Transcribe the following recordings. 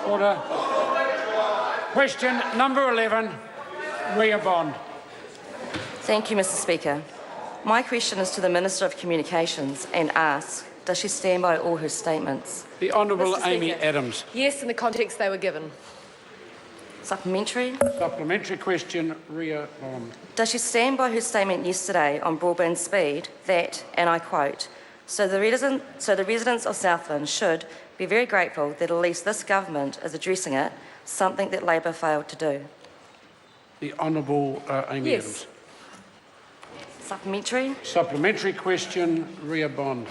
Order. Question number 11, Ria Bond. Thank you, Mr Speaker. My question is to the Minister of Communications and asks, does she stand by all her statements? The Honourable Mr. Amy Speaker. Adams. Yes, in the context they were given. Supplementary. Supplementary question, Ria Bond. Does she stand by her statement yesterday on broadband speed that, and I quote, so the residents of Southland should be very grateful that at least this government is addressing it, something that Labor failed to do? The Honourable Amy Yes. Adams. Supplementary. Supplementary question, Ria Bond.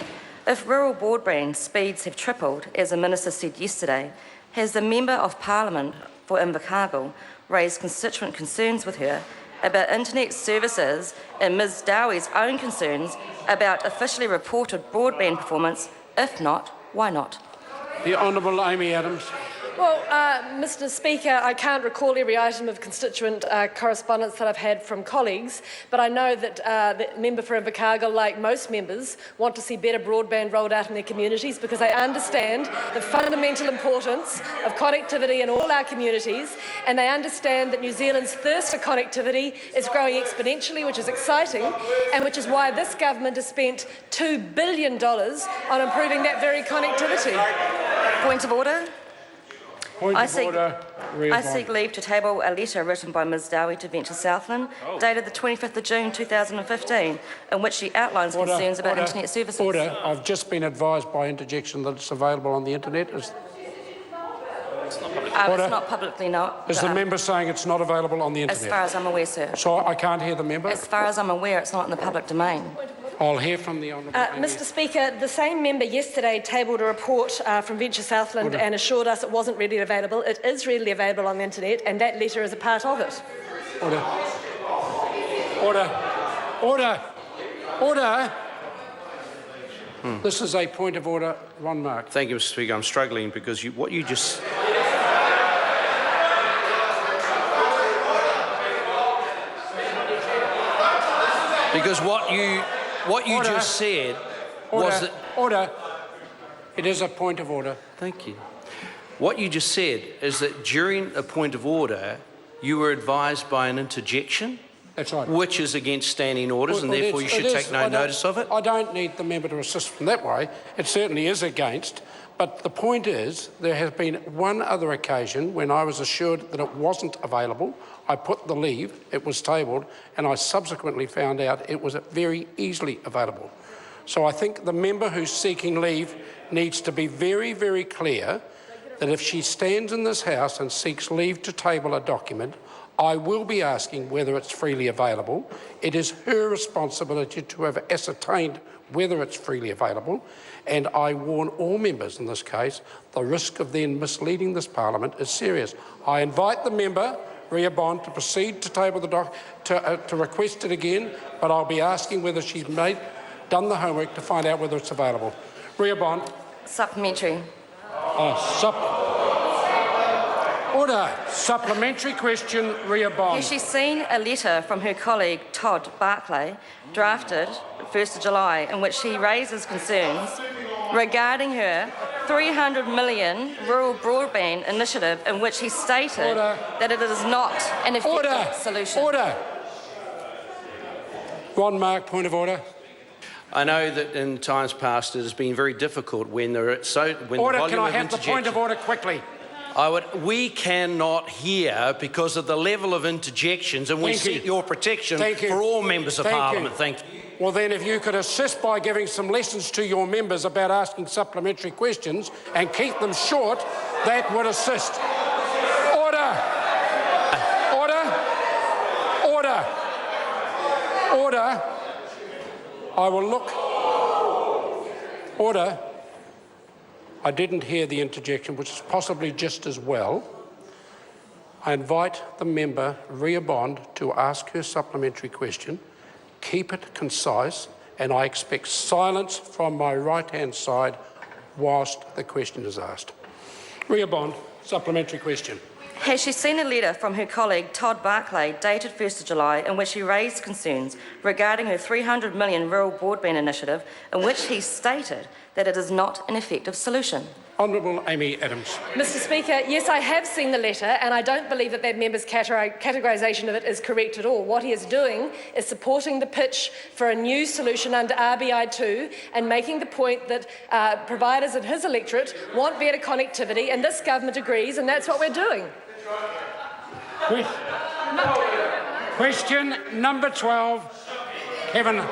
If rural broadband speeds have tripled, as the Minister said yesterday, has the Member of Parliament for Invercargill raised constituent concerns with her about internet services and Ms Dowie's own concerns about officially reported broadband performance? If not, why not? The Honourable Amy Adams. Well, Mr Speaker, I can't recall every item of constituent correspondence that I've had from colleagues, but I know that the member for Invercargill, like most members, want to see better broadband rolled out in their communities because they understand the fundamental importance of connectivity in all our communities, and they understand that New Zealand's thirst for connectivity is growing exponentially, which is exciting, and which is why this government has spent $2 billion on improving that very connectivity. Point of order. Point of order, Ria I Bond. seek leave to table a letter written by Ms Dowie to Venture Southland, dated the 25th of June 2015, in which she outlines concerns about internet services. Order. I've just been advised by interjection that it's available on the internet. It's not publicly known. Is the member saying it's not available on the internet? As far as I'm aware, sir. So I can't hear the member? As far as I'm aware, it's not in the public domain. I'll hear from the Honourable Mr Speaker, the same member yesterday tabled a report from Venture Southland and assured us it wasn't readily available. It is readily available on the internet, and that letter is a part of it. Order. Order. Order. Order. This is a point of order. Ron Mark. Thank you, Mr Speaker. I'm struggling because what you just... Because what you Order. just said Order. was that... Order. It is a point of order. Thank you. What you just said is that during a point of order, you were advised by an interjection, That's right. which is against standing orders, and Well, therefore you should take no notice of it. I don't need the member to assist in that way. It certainly is against. But the point is, there has been one other occasion when I was assured that it wasn't available. I put the leave, it was tabled, and I subsequently found out it was very easily available. So I think the member who's seeking leave needs to be very, very clear that if she stands in this House and seeks leave to table a document, I will be asking whether it's freely available. It is her responsibility to have ascertained whether it's freely available, and I warn all members in this case, the risk of then misleading this Parliament is serious. I invite the member, Ria Bond, to proceed to table the to request it again, but I'll be asking whether she's done the homework to find out whether it's available. Ria Bond. Supplementary. Order. Supplementary question, Ria Bond. Has she seen a letter from her colleague Todd Barclay, drafted 1st of July, in which he raises concerns regarding her $300 million rural broadband initiative, in which he stated that it is not an effective solution? Order. Ron Mark, point of order. I know that in times past it has been very difficult when there are Order. Can I have the point of order quickly? We cannot hear because of the level of interjections, and we seek your protection for all members of Parliament. Thank you. Well, then, if you could assist by giving some lessons to your members about asking supplementary questions and keep them short, that would assist. Order. Order. Order. Order. I will look. Order. I didn't hear the interjection, which is possibly just as well. I invite the member, Ria Bond, to ask her supplementary question. Keep it concise, and I expect silence from my right-hand side whilst the question is asked. Ria Bond, supplementary question. Has she seen a letter from her colleague Todd Barclay, dated 1st of July, in which he raised concerns regarding her $300 million rural broadband initiative, in which he stated that it is not an effective solution? Honourable Amy Adams. Mr Speaker, yes, I have seen the letter and I don't believe that that member's categorisation of it is correct at all. What he is doing is supporting the pitch for a new solution under RBI2 and making the point that providers in his electorate want better connectivity, and this government agrees, and that's what we're doing. Question number 12, Kevin